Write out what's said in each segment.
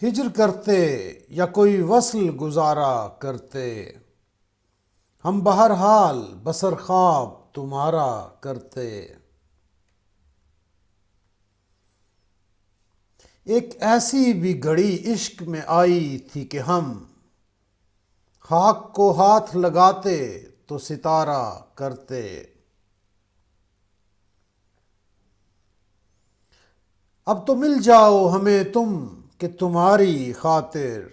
ہجر کرتے یا کوئی وصل گزارا کرتے، ہم بہرحال بسر خواب تمہارا کرتے۔ ایک ایسی بھی گھڑی عشق میں آئی تھی کہ ہم خاک کو ہاتھ لگاتے تو ستارہ کرتے۔ اب تو مل جاؤ ہمیں تم کہ تمہاری خاطر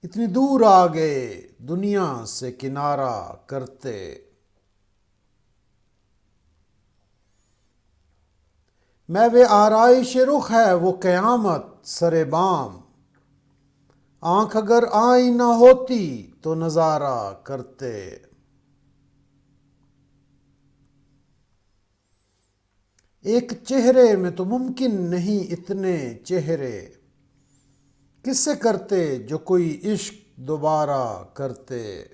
اتنی دور آ گئے دنیا سے کنارہ کرتے۔ محو آرائش رخ ہے وہ قیامت سر بام، آنکھ اگر آئینہ ہوتی تو نظارہ کرتے۔ ایک چہرے میں تو ممکن نہیں اتنے چہرے، کس سے کرتے جو کوئی عشق دوبارہ کرتے۔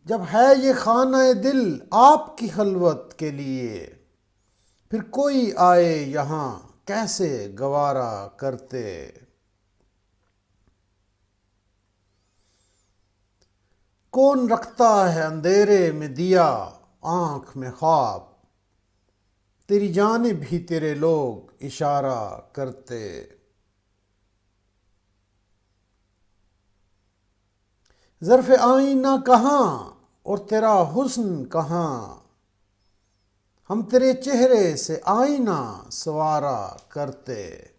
جب ہے یہ خانہ دل آپ کی خلوت کے لیے، پھر کوئی آئے یہاں کیسے گوارا کرتے۔ کون رکھتا ہے اندھیرے میں دیا آنکھ میں خواب، تیری جانب ہی تیرے لوگ اشارہ کرتے۔ ظرف آئینہ کہاں اور تیرا حسن کہاں، ہم تیرے چہرے سے آئینہ سنوارا کرتے۔